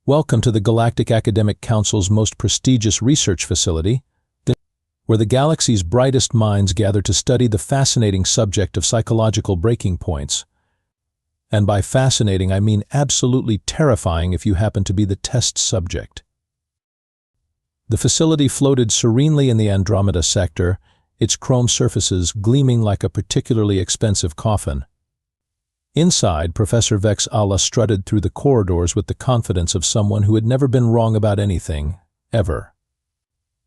Welcome to the Galactic Academic Council's most prestigious research facility, where the galaxy's brightest minds gather to study the fascinating subject of psychological breaking points. And by fascinating, I mean absolutely terrifying if you happen to be the test subject. The facility floated serenely in the Andromeda sector, its chrome surfaces gleaming like a particularly expensive coffin. Inside, Professor Vex Allah strutted through the corridors with the confidence of someone who had never been wrong about anything, ever.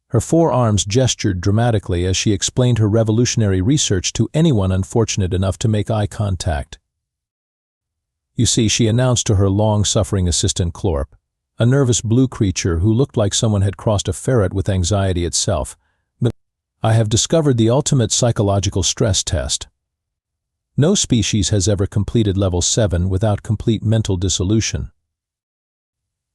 Her forearms gestured dramatically as she explained her revolutionary research to anyone unfortunate enough to make eye contact. You see, she announced to her long-suffering assistant Clorp, a nervous blue creature who looked like someone had crossed a ferret with anxiety itself, "But I have discovered the ultimate psychological stress test. No species has ever completed level 7 without complete mental dissolution."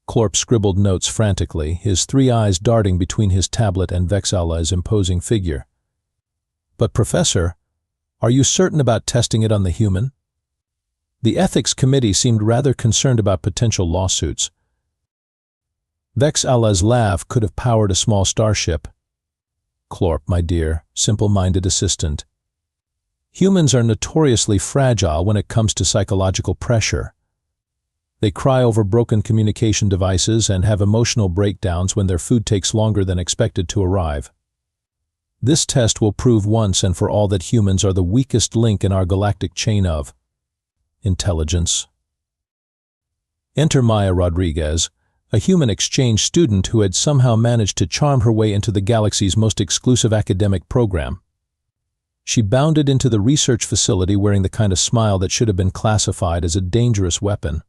Clorp scribbled notes frantically, his three eyes darting between his tablet and Vex Allah's imposing figure. "But Professor, are you certain about testing it on the human?" The ethics committee seemed rather concerned about potential lawsuits. Vex Allah's laugh could have powered a small starship. "Clorp, my dear, simple-minded assistant. Humans are notoriously fragile when it comes to psychological pressure. They cry over broken communication devices and have emotional breakdowns when their food takes longer than expected to arrive. This test will prove once and for all that humans are the weakest link in our galactic chain of intelligence." Enter Maya Rodriguez, a human exchange student who had somehow managed to charm her way into the galaxy's most exclusive academic program. She bounded into the research facility wearing the kind of smile that should have been classified as a dangerous weapon.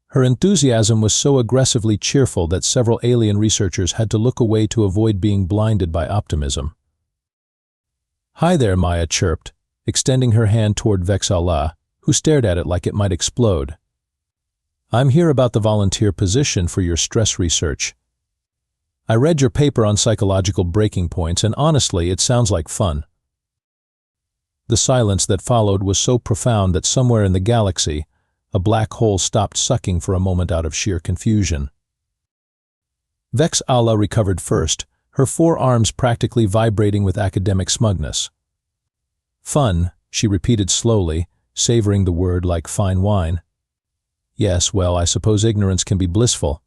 Her enthusiasm was so aggressively cheerful that several alien researchers had to look away to avoid being blinded by optimism. "Hi there," Maya chirped, extending her hand toward Vex Allah, who stared at it like it might explode. "I'm here about the volunteer position for your stress research. I read your paper on psychological breaking points, and honestly, it sounds like fun." The silence that followed was so profound that somewhere in the galaxy, a black hole stopped sucking for a moment out of sheer confusion. Vex Allah recovered first, her forearms practically vibrating with academic smugness. "Fun," she repeated slowly, savoring the word like fine wine. "Yes, well, I suppose ignorance can be blissful.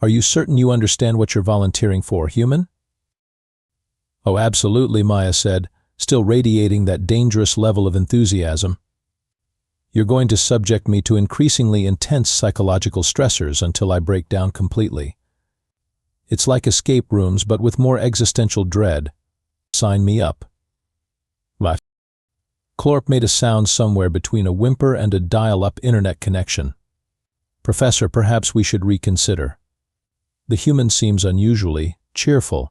Are you certain you understand what you're volunteering for, human?" "Oh, absolutely," Maya said, still radiating that dangerous level of enthusiasm. "You're going to subject me to increasingly intense psychological stressors until I break down completely. It's like escape rooms, but with more existential dread. Sign me up." What? Clorp made a sound somewhere between a whimper and a dial-up internet connection. "Professor, perhaps we should reconsider. The human seems unusually cheerful."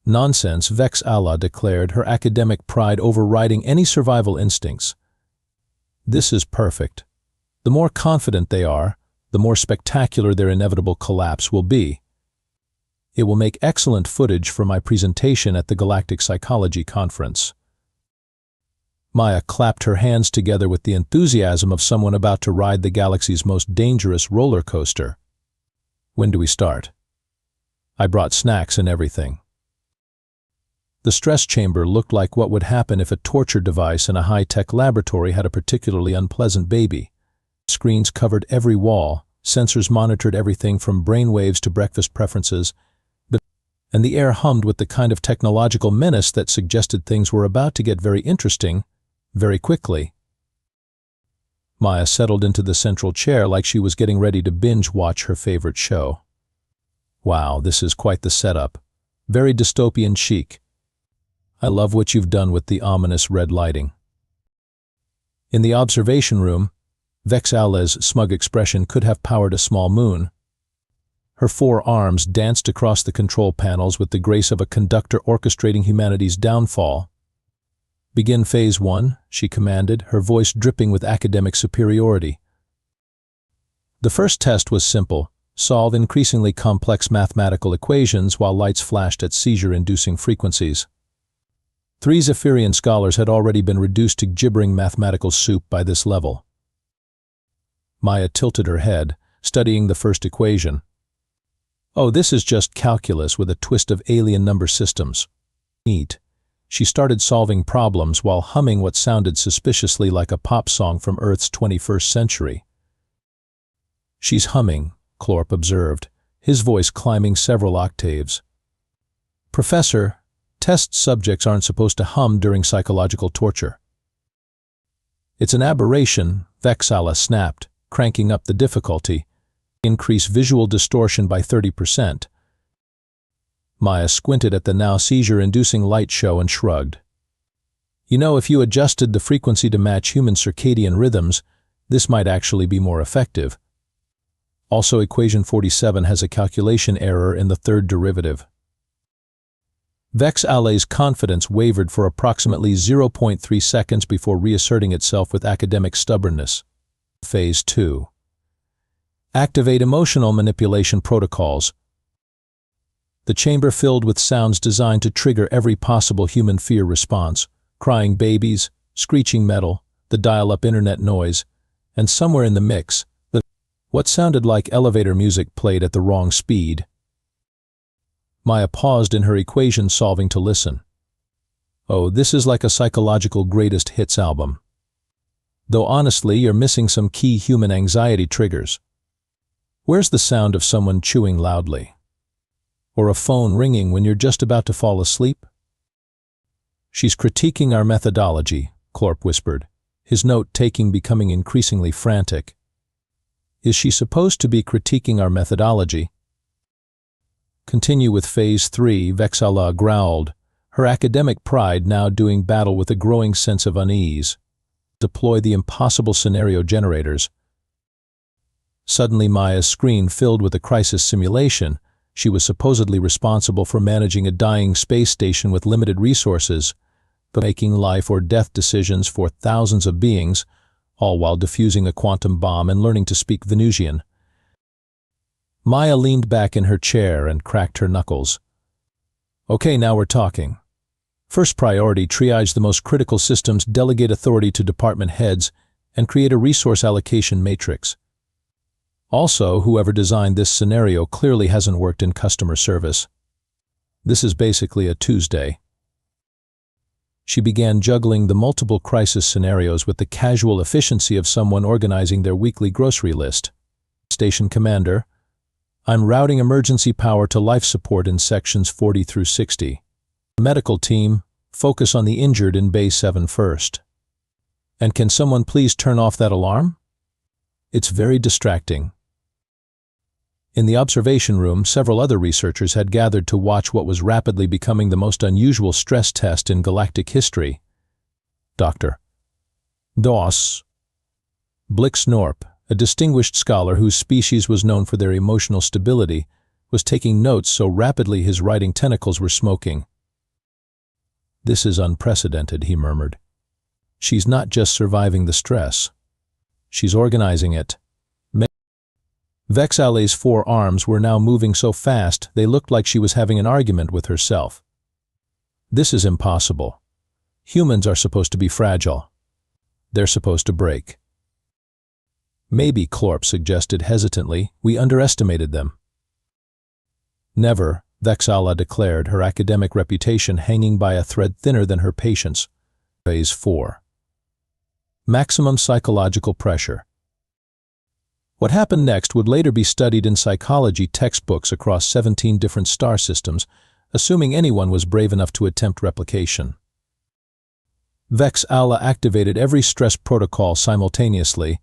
"Nonsense," Vex Allah declared, her academic pride overriding any survival instincts. "This is perfect. The more confident they are, the more spectacular their inevitable collapse will be. It will make excellent footage for my presentation at the Galactic Psychology Conference." Maya clapped her hands together with the enthusiasm of someone about to ride the galaxy's most dangerous roller coaster. "When do we start?" "I brought snacks and everything." The stress chamber looked like what would happen if a torture device in a high-tech laboratory had a particularly unpleasant baby. Screens covered every wall, sensors monitored everything from brainwaves to breakfast preferences, and the air hummed with the kind of technological menace that suggested things were about to get very interesting, very quickly. Maya settled into the central chair like she was getting ready to binge-watch her favorite show. "Wow, this is quite the setup. Very dystopian chic. I love what you've done with the ominous red lighting." In the observation room, Vex Allah's smug expression could have powered a small moon. Her forearms danced across the control panels with the grace of a conductor orchestrating humanity's downfall. "Begin Phase 1, she commanded, her voice dripping with academic superiority. The first test was simple: solve increasingly complex mathematical equations while lights flashed at seizure-inducing frequencies. 3 Zephyrian scholars had already been reduced to gibbering mathematical soup by this level. Maya tilted her head, studying the first equation. Oh, this is just calculus with a twist of alien number systems. Neat. She started solving problems while humming what sounded suspiciously like a pop song from Earth's 21st century. She's humming, Clorp observed, his voice climbing several octaves. Professor, test subjects aren't supposed to hum during psychological torture. It's an aberration, Vexala snapped, cranking up the difficulty. Increase visual distortion by 30%. Maya squinted at the now seizure-inducing light show and shrugged. You know, if you adjusted the frequency to match human circadian rhythms, this might actually be more effective. Also, equation 47 has a calculation error in the third derivative. Vexala's confidence wavered for approximately 0.3 seconds before reasserting itself with academic stubbornness. Phase 2. Activate emotional manipulation protocols. The chamber filled with sounds designed to trigger every possible human fear response. Crying babies, screeching metal, the dial-up internet noise, and somewhere in the mix, what sounded like elevator music played at the wrong speed. Maya paused in her equation solving to listen. Oh, this is like a psychological greatest hits album. Though honestly, you're missing some key human anxiety triggers. Where's the sound of someone chewing loudly? Or a phone ringing when you're just about to fall asleep? She's critiquing our methodology, Clorp whispered, his note-taking becoming increasingly frantic. Is she supposed to be critiquing our methodology? Continue with Phase 3, Vexala growled, her academic pride now doing battle with a growing sense of unease. Deploy the impossible scenario generators. Suddenly Maya's screen filled with a crisis simulation. She was supposedly responsible for managing a dying space station with limited resources, but making life or death decisions for thousands of beings, all while defusing a quantum bomb and learning to speak Venusian. Maya leaned back in her chair and cracked her knuckles. Okay, now we're talking. First priority, triage the most critical systems, delegate authority to department heads, and create a resource allocation matrix. Also, whoever designed this scenario clearly hasn't worked in customer service. This is basically a Tuesday. She began juggling the multiple crisis scenarios with the casual efficiency of someone organizing their weekly grocery list. Station Commander, I'm routing emergency power to life support in sections 40 through 60. Medical team, focus on the injured in Bay 7 first. And can someone please turn off that alarm? It's very distracting. In the observation room, several other researchers had gathered to watch what was rapidly becoming the most unusual stress test in galactic history. Dr. Doss Blix-Norp, a distinguished scholar whose species was known for their emotional stability, was taking notes so rapidly his writing tentacles were smoking. This is unprecedented, he murmured. She's not just surviving the stress. She's organizing it. Vexala's four arms were now moving so fast they looked like she was having an argument with herself. This is impossible. Humans are supposed to be fragile. They're supposed to break. Maybe, Clorp suggested hesitantly, we underestimated them. Never, Vexala declared, her academic reputation hanging by a thread thinner than her patience. Phase 4. Maximum psychological pressure. What happened next would later be studied in psychology textbooks across 17 different star systems, assuming anyone was brave enough to attempt replication. Vexala activated every stress protocol simultaneously.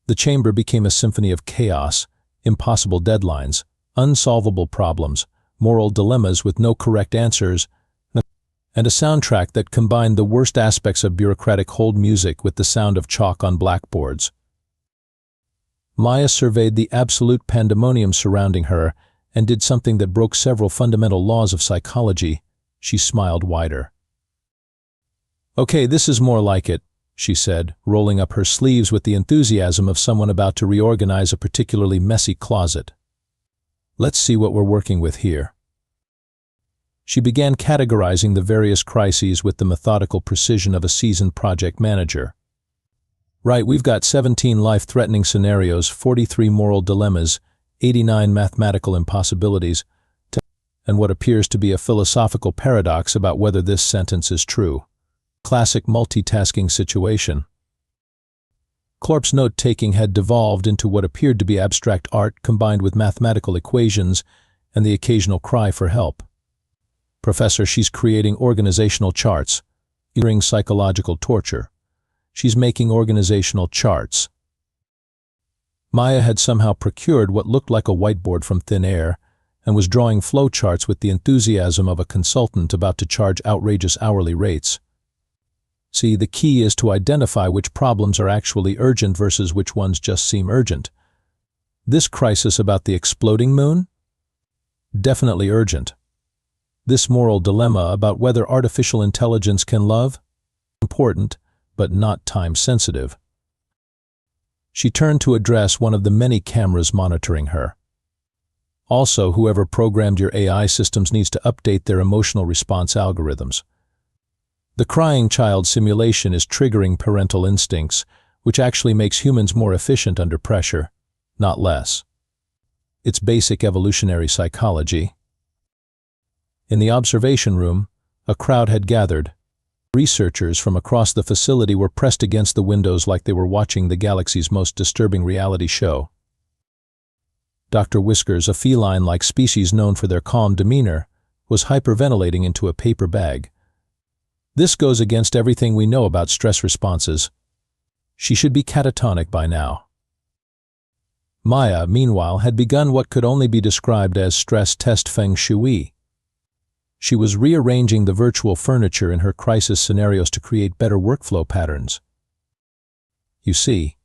The chamber became a symphony of chaos, impossible deadlines, unsolvable problems, moral dilemmas with no correct answers, and a soundtrack that combined the worst aspects of bureaucratic hold music with the sound of chalk on blackboards. Maya surveyed the absolute pandemonium surrounding her and did something that broke several fundamental laws of psychology. She smiled wider. Okay, this is more like it, she said, rolling up her sleeves with the enthusiasm of someone about to reorganize a particularly messy closet. Let's see what we're working with here. She began categorizing the various crises with the methodical precision of a seasoned project manager. Right, we've got 17 life-threatening scenarios, 43 moral dilemmas, 89 mathematical impossibilities, and what appears to be a philosophical paradox about whether this sentence is true. Classic multitasking situation. Clorp's note-taking had devolved into what appeared to be abstract art combined with mathematical equations and the occasional cry for help. Professor, she's creating organizational charts, during psychological torture. She's making organizational charts. Maya had somehow procured what looked like a whiteboard from thin air and was drawing flowcharts with the enthusiasm of a consultant about to charge outrageous hourly rates. See, the key is to identify which problems are actually urgent versus which ones just seem urgent. This crisis about the exploding moon? Definitely urgent. This moral dilemma about whether artificial intelligence can love? Important, but not time-sensitive. She turned to address one of the many cameras monitoring her. Also, whoever programmed your AI systems needs to update their emotional response algorithms. The crying child simulation is triggering parental instincts, which actually makes humans more efficient under pressure, not less. It's basic evolutionary psychology. In the observation room, a crowd had gathered. Researchers from across the facility were pressed against the windows like they were watching the galaxy's most disturbing reality show. Dr. Whiskers, a feline-like species known for their calm demeanor, was hyperventilating into a paper bag. This goes against everything we know about stress responses. She should be catatonic by now. Maya, meanwhile, had begun what could only be described as stress test feng shui. She was rearranging the virtual furniture in her crisis scenarios to create better workflow patterns. You see,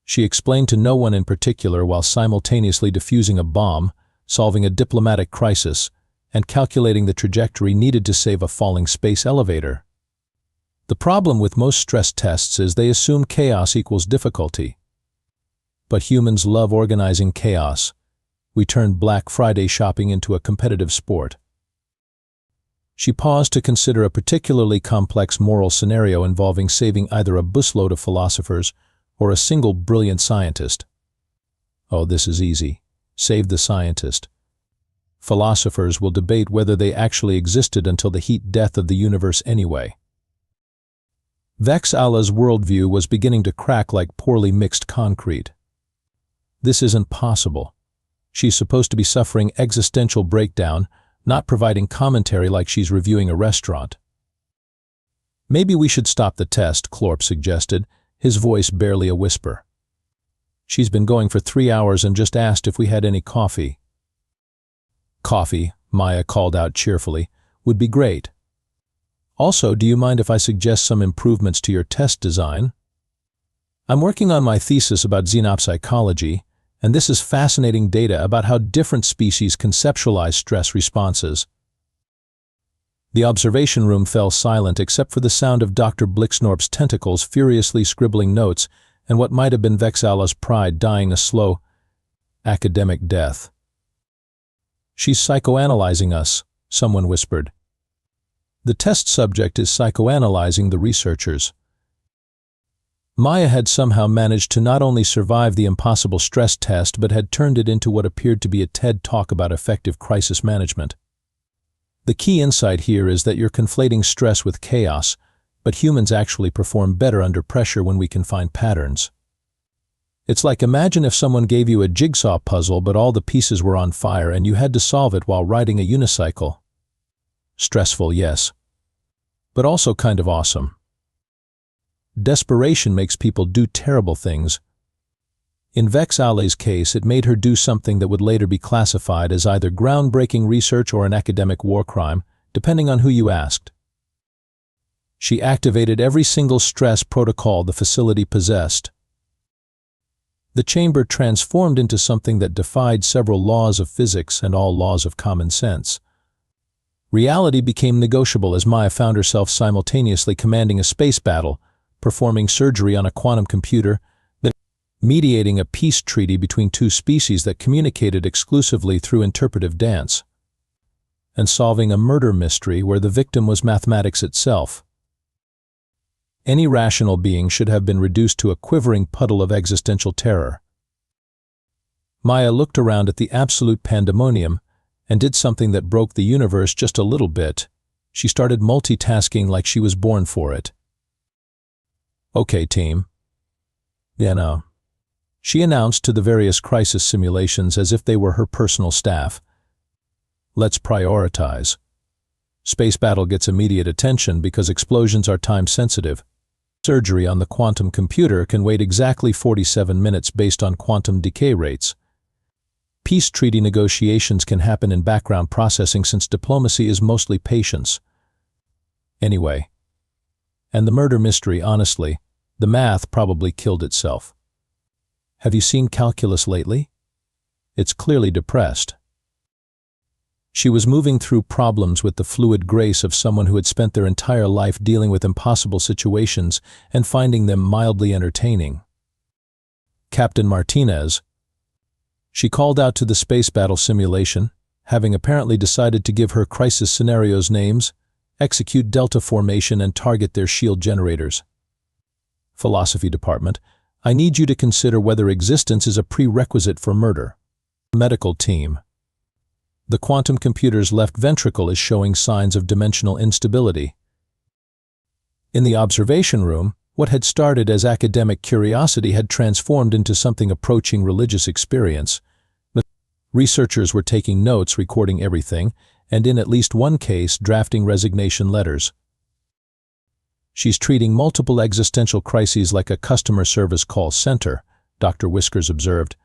she explained to no one in particular while simultaneously defusing a bomb, solving a diplomatic crisis, and calculating the trajectory needed to save a falling space elevator. The problem with most stress tests is they assume chaos equals difficulty. But humans love organizing chaos. We turned Black Friday shopping into a competitive sport. She paused to consider a particularly complex moral scenario involving saving either a busload of philosophers or a single brilliant scientist. Oh, this is easy. Save the scientist. Philosophers will debate whether they actually existed until the heat death of the universe anyway. Vex Allah's worldview was beginning to crack like poorly mixed concrete. This isn't possible. She's supposed to be suffering existential breakdown, not providing commentary like she's reviewing a restaurant. Maybe we should stop the test, Clorp suggested, his voice barely a whisper. She's been going for 3 hours and just asked if we had any coffee. Coffee, Maya called out cheerfully, would be great. Also, do you mind if I suggest some improvements to your test design? I'm working on my thesis about xenopsychology, and this is fascinating data about how different species conceptualize stress responses. The observation room fell silent except for the sound of Dr. Blixnorp's tentacles furiously scribbling notes and what might have been Vex Allah's pride dying a slow, academic death. She's psychoanalyzing us, someone whispered. The test subject is psychoanalyzing the researchers. Maya had somehow managed to not only survive the impossible stress test but had turned it into what appeared to be a TED talk about effective crisis management. The key insight here is that you're conflating stress with chaos, but humans actually perform better under pressure when we can find patterns. It's like imagine if someone gave you a jigsaw puzzle but all the pieces were on fire and you had to solve it while riding a unicycle. Stressful, yes, but also kind of awesome. Desperation makes people do terrible things. In Vex Allah's case, it made her do something that would later be classified as either groundbreaking research or an academic war crime, depending on who you asked. She activated every single stress protocol the facility possessed. The chamber transformed into something that defied several laws of physics and all laws of common sense. Reality became negotiable as Maya found herself simultaneously commanding a space battle, performing surgery on a quantum computer, mediating a peace treaty between two species that communicated exclusively through interpretive dance, and solving a murder mystery where the victim was mathematics itself. Any rational being should have been reduced to a quivering puddle of existential terror. Maya looked around at the absolute pandemonium and did something that broke the universe just a little bit. She started multitasking like she was born for it. "Okay, team." She announced to the various crisis simulations as if they were her personal staff. "Let's prioritize. Space battle gets immediate attention because explosions are time-sensitive. Surgery on the quantum computer can wait exactly 47 minutes based on quantum decay rates. Peace treaty negotiations can happen in background processing since diplomacy is mostly patience. Anyway. And the murder mystery, honestly, the math probably killed itself. Have you seen calculus lately? It's clearly depressed." She was moving through problems with the fluid grace of someone who had spent their entire life dealing with impossible situations and finding them mildly entertaining. "Captain Martinez." She called out to the space battle simulation, having apparently decided to give her crisis scenarios names, execute delta formation and target their shield generators. "Philosophy department, I need you to consider whether existence is a prerequisite for murder." "Medical team. The quantum computer's left ventricle is showing signs of dimensional instability." In the observation room, what had started as academic curiosity had transformed into something approaching religious experience. Researchers were taking notes, recording everything, and in at least one case, drafting resignation letters. "She's treating multiple existential crises like a customer service call center," Dr. Whiskers observed,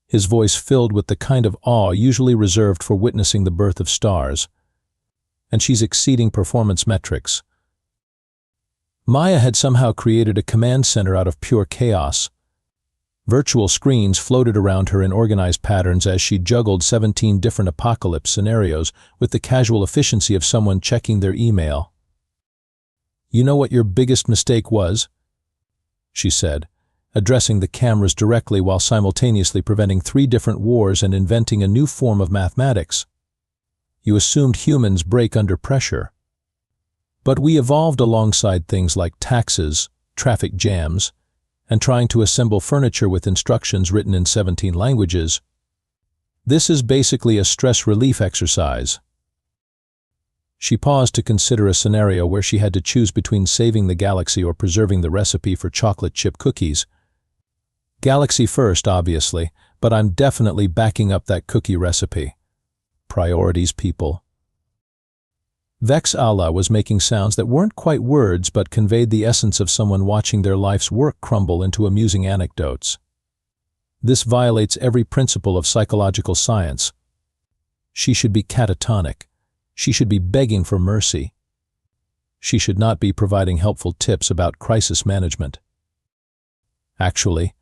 his voice filled with the kind of awe usually reserved for witnessing the birth of stars. "And she's exceeding performance metrics." Maya had somehow created a command center out of pure chaos. Virtual screens floated around her in organized patterns as she juggled 17 different apocalypse scenarios with the casual efficiency of someone checking their email. "You know what your biggest mistake was?" she said, addressing the cameras directly while simultaneously preventing 3 different wars and inventing a new form of mathematics. "You assumed humans break under pressure. But we evolved alongside things like taxes, traffic jams, and trying to assemble furniture with instructions written in 17 languages. This is basically a stress relief exercise." She paused to consider a scenario where she had to choose between saving the galaxy or preserving the recipe for chocolate chip cookies. Galaxy first, obviously, but I'm definitely backing up that cookie recipe. Priorities, people. Vex Allah was making sounds that weren't quite words but conveyed the essence of someone watching their life's work crumble into amusing anecdotes. This violates every principle of psychological science. She should be catatonic. She should be begging for mercy. She should not be providing helpful tips about crisis management. "Actually,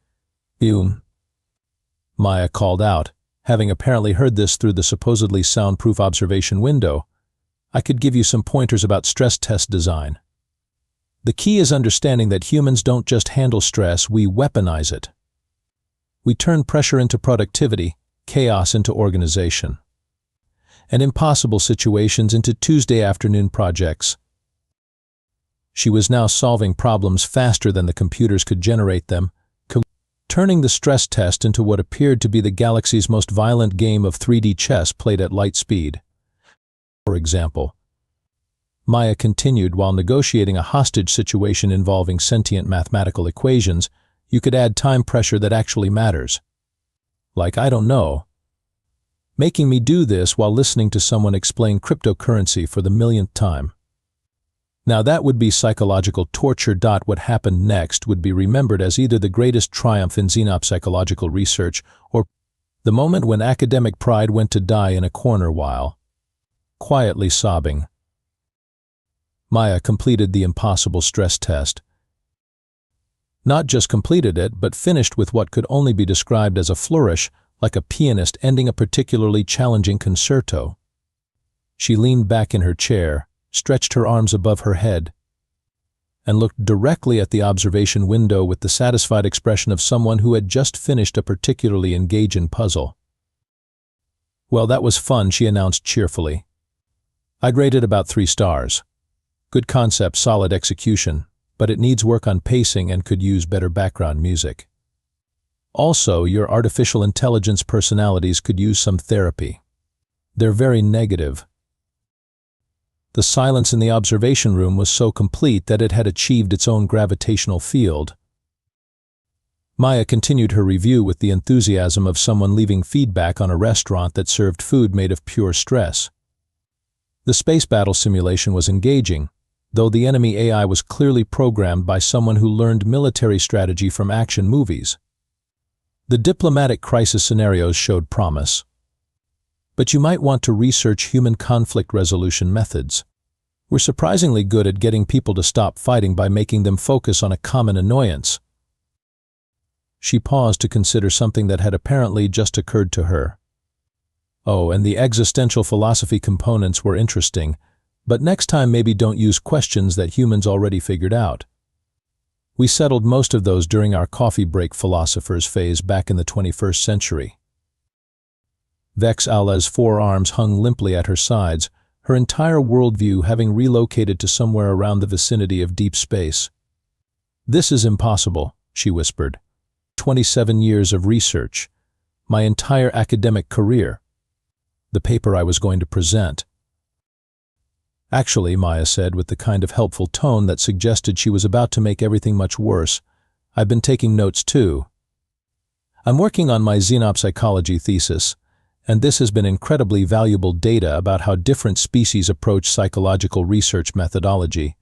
Maya called out, having apparently heard this through the supposedly soundproof observation window. "I could give you some pointers about stress test design. The key is understanding that humans don't just handle stress, we weaponize it. We turn pressure into productivity, chaos into organization, and impossible situations into Tuesday afternoon projects." She was now solving problems faster than the computers could generate them, turning the stress test into what appeared to be the galaxy's most violent game of 3D chess played at light speed. For example, Maya continued while negotiating a hostage situation involving sentient mathematical equations, you could add time pressure that actually matters. Like, I don't know, making me do this while listening to someone explain cryptocurrency for the millionth time. Now that would be psychological torture. What happened next would be remembered as either the greatest triumph in xenopsychological research or the moment when academic pride went to die in a corner while quietly sobbing. Maya completed the impossible stress test. Not just completed it, but finished with what could only be described as a flourish, like a pianist ending a particularly challenging concerto. She leaned back in her chair, stretched her arms above her head, and looked directly at the observation window with the satisfied expression of someone who had just finished a particularly engaging puzzle. "Well, that was fun," she announced cheerfully. "I'd rate it about 3 stars. Good concept, solid execution, but it needs work on pacing and could use better background music. Also, your artificial intelligence personalities could use some therapy. They're very negative. The silence in the observation room was so complete that it had achieved its own gravitational field. Maya continued her review with the enthusiasm of someone leaving feedback on a restaurant that served food made of pure stress. The space battle simulation was engaging, though the enemy AI was clearly programmed by someone who learned military strategy from action movies. The diplomatic crisis scenarios showed promise. But you might want to research human conflict resolution methods. We're surprisingly good at getting people to stop fighting by making them focus on a common annoyance. She paused to consider something that had apparently just occurred to her. Oh, and the existential philosophy components were interesting, but next time maybe don't use questions that humans already figured out. We settled most of those during our coffee break philosophers phase back in the 21st century. Vex Allah's forearms hung limply at her sides, her entire worldview having relocated to somewhere around the vicinity of deep space. "This is impossible," she whispered. 27 years of research, my entire academic career, the paper I was going to present. "Actually," Maya said with the kind of helpful tone that suggested she was about to make everything much worse, "I've been taking notes too. I'm working on my xenopsychology thesis, and this has been incredibly valuable data about how different species approach psychological research methodology."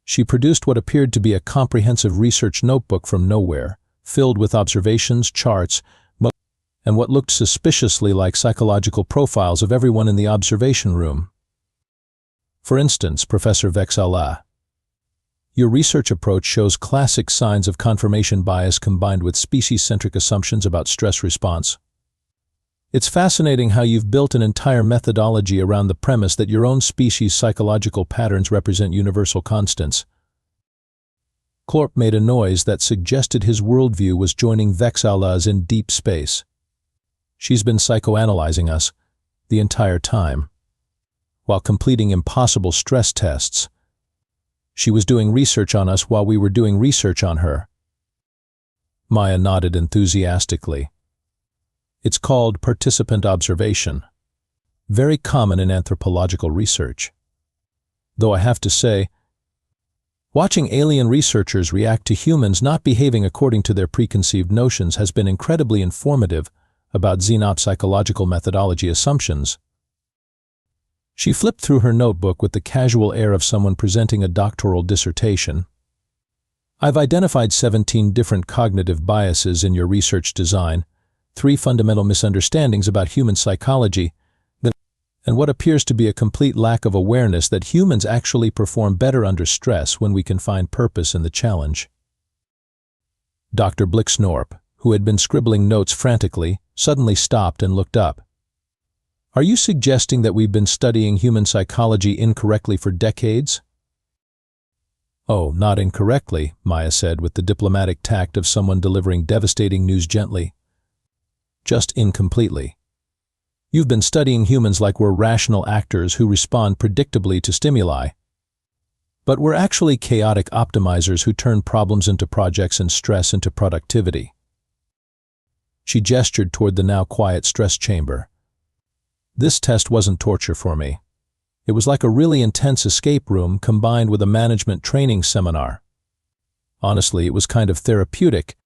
She produced what appeared to be a comprehensive research notebook from nowhere, filled with observations, charts, and what looked suspiciously like psychological profiles of everyone in the observation room. "For instance, Professor Vex Allah, your research approach shows classic signs of confirmation bias combined with species-centric assumptions about stress response. It's fascinating how you've built an entire methodology around the premise that your own species' psychological patterns represent universal constants." Clorp made a noise that suggested his worldview was joining Vex Allah's in deep space. "She's been psychoanalyzing us the entire time. While completing impossible stress tests. She was doing research on us while we were doing research on her." Maya nodded enthusiastically. "It's called participant observation. Very common in anthropological research. Though I have to say, watching alien researchers react to humans not behaving according to their preconceived notions has been incredibly informative about xenopsychological methodology assumptions." She flipped through her notebook with the casual air of someone presenting a doctoral dissertation. "I've identified 17 different cognitive biases in your research design, 3 fundamental misunderstandings about human psychology, and what appears to be a complete lack of awareness that humans actually perform better under stress when we can find purpose in the challenge." Dr. Blixnorp, who had been scribbling notes frantically, suddenly stopped and looked up. "Are you suggesting that we've been studying human psychology incorrectly for decades?" "Oh, not incorrectly," Maya said with the diplomatic tact of someone delivering devastating news gently. "Just incompletely. You've been studying humans like we're rational actors who respond predictably to stimuli. But we're actually chaotic optimizers who turn problems into projects and stress into productivity." She gestured toward the now quiet stress chamber. "This test wasn't torture for me. It was like a really intense escape room combined with a management training seminar. Honestly, it was kind of therapeutic.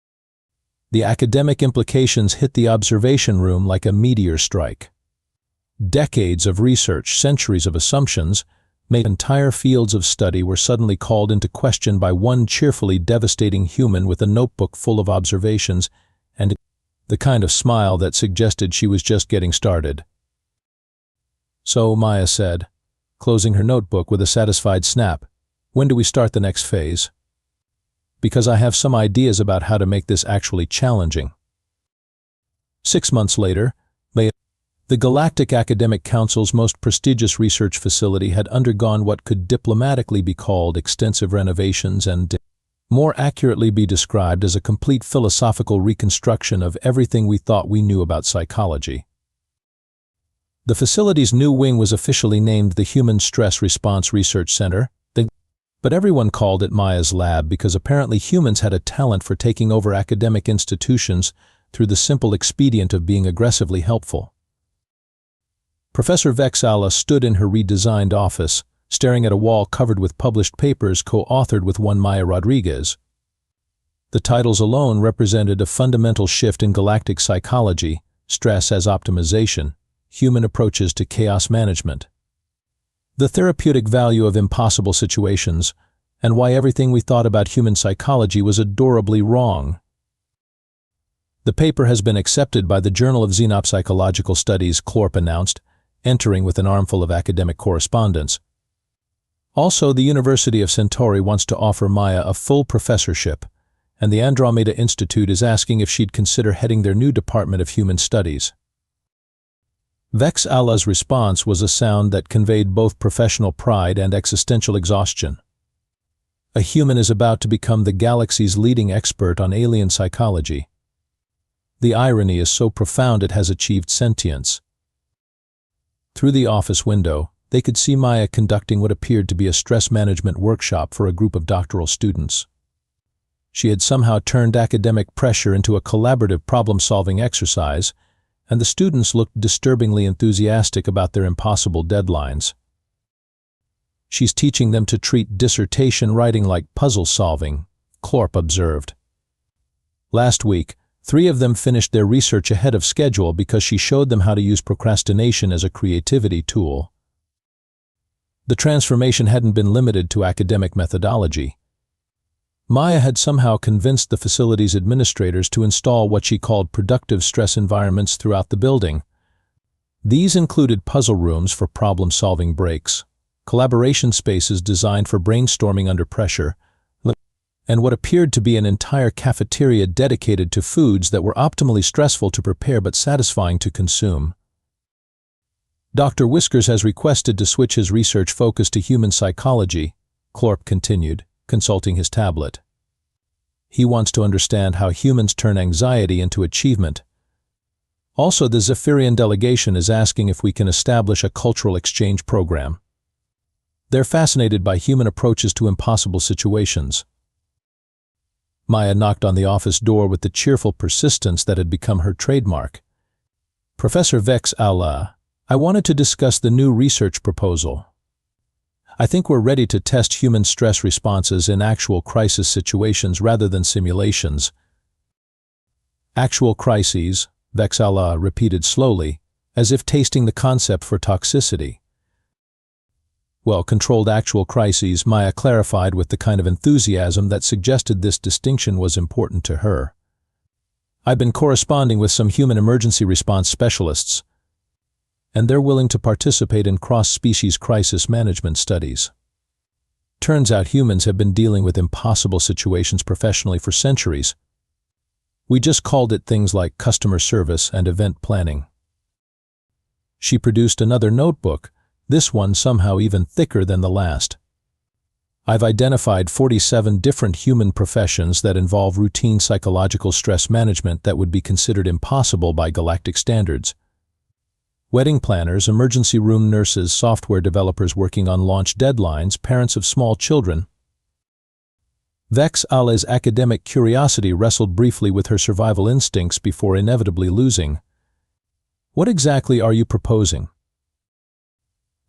The academic implications hit the observation room like a meteor strike. Decades of research, centuries of assumptions, made entire fields of study were suddenly called into question by one cheerfully devastating human with a notebook full of observations and the kind of smile that suggested she was just getting started." "So," Maya said, closing her notebook with a satisfied snap, "when do we start the next phase? Because I have some ideas about how to make this actually challenging." 6 months later, the Galactic Academic Council's most prestigious research facility had undergone what could diplomatically be called extensive renovations and, more accurately, be described as a complete philosophical reconstruction of everything we thought we knew about psychology. The facility's new wing was officially named the Human Stress Response Research Center. But everyone called it Maya's lab because apparently humans had a talent for taking over academic institutions through the simple expedient of being aggressively helpful. Professor Vexala stood in her redesigned office, staring at a wall covered with published papers co-authored with one Maya Rodriguez. The titles alone represented a fundamental shift in galactic psychology: stress as optimization, human approaches to chaos management, the therapeutic value of impossible situations, and why everything we thought about human psychology was adorably wrong. The paper has been accepted by the Journal of Xenopsychological Studies, Clorp announced, entering with an armful of academic correspondence. Also, the University of Centauri wants to offer Maya a full professorship, and the Andromeda Institute is asking if she'd consider heading their new Department of Human Studies. Vexala's response was a sound that conveyed both professional pride and existential exhaustion. A human is about to become the galaxy's leading expert on alien psychology. The irony is so profound it has achieved sentience. Through the office window, they could see Maya conducting what appeared to be a stress management workshop for a group of doctoral students. She had somehow turned academic pressure into a collaborative problem-solving exercise, and the students looked disturbingly enthusiastic about their impossible deadlines. "She's teaching them to treat dissertation writing like puzzle solving," Clorp observed. Last week, 3 of them finished their research ahead of schedule because she showed them how to use procrastination as a creativity tool. The transformation hadn't been limited to academic methodology. Maya had somehow convinced the facility's administrators to install what she called productive stress environments throughout the building. These included puzzle rooms for problem-solving breaks, collaboration spaces designed for brainstorming under pressure, and what appeared to be an entire cafeteria dedicated to foods that were optimally stressful to prepare but satisfying to consume. Dr. Whiskers has requested to switch his research focus to human psychology, Clorp continued, consulting his tablet. He wants to understand how humans turn anxiety into achievement. Also, the Zephyrian delegation is asking if we can establish a cultural exchange program. They're fascinated by human approaches to impossible situations. Maya knocked on the office door with the cheerful persistence that had become her trademark. "Professor Vexala, I wanted to discuss the new research proposal. I think we're ready to test human stress responses in actual crisis situations rather than simulations." "Actual crises," Vexala repeated slowly, as if tasting the concept for toxicity. "Well, controlled actual crises," Maya clarified with the kind of enthusiasm that suggested this distinction was important to her. "I've been corresponding with some human emergency response specialists, and they're willing to participate in cross-species crisis management studies. Turns out humans have been dealing with impossible situations professionally for centuries. We just called it things like customer service and event planning." She produced another notebook, this one somehow even thicker than the last. "I've identified 47 different human professions that involve routine psychological stress management that would be considered impossible by galactic standards. Wedding planners, emergency room nurses, software developers working on launch deadlines, parents of small children." Vexala's academic curiosity wrestled briefly with her survival instincts before inevitably losing. "What exactly are you proposing?"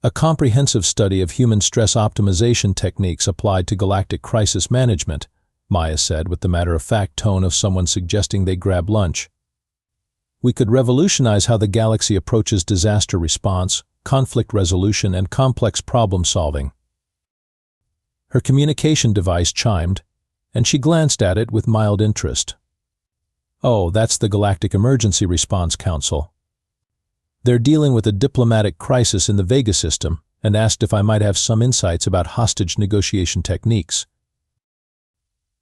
"A comprehensive study of human stress optimization techniques applied to galactic crisis management," Maya said with the matter-of-fact tone of someone suggesting they grab lunch. "We could revolutionize how the galaxy approaches disaster response, conflict resolution, and complex problem-solving." Her communication device chimed, and she glanced at it with mild interest. "Oh, that's the Galactic Emergency Response Council. They're dealing with a diplomatic crisis in the Vega system and asked if I might have some insights about hostage negotiation techniques."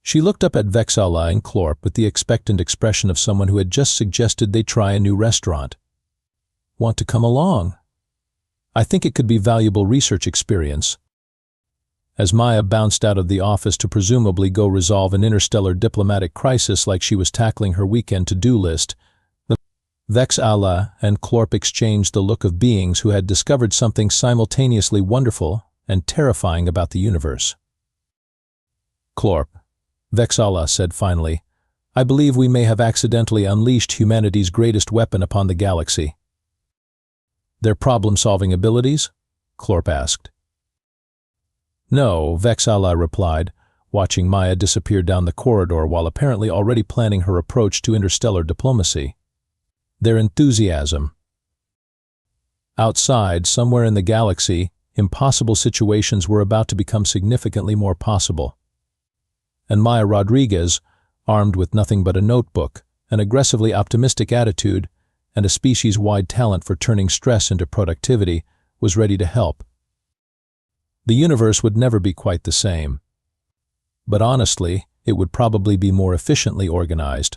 She looked up at Vexala and Clorp with the expectant expression of someone who had just suggested they try a new restaurant. "Want to come along? I think it could be valuable research experience." As Maya bounced out of the office to presumably go resolve an interstellar diplomatic crisis like she was tackling her weekend to-do list, Vexala and Clorp exchanged the look of beings who had discovered something simultaneously wonderful and terrifying about the universe. Clorp, Vexala said finally, I believe we may have accidentally unleashed humanity's greatest weapon upon the galaxy. Their problem-solving abilities? Clorp asked. No, Vexala replied, watching Maya disappear down the corridor while apparently already planning her approach to interstellar diplomacy. Their enthusiasm. Outside, somewhere in the galaxy, impossible situations were about to become significantly more possible. And Maya Rodriguez, armed with nothing but a notebook, an aggressively optimistic attitude, and a species-wide talent for turning stress into productivity, was ready to help. The universe would never be quite the same. But honestly, it would probably be more efficiently organized.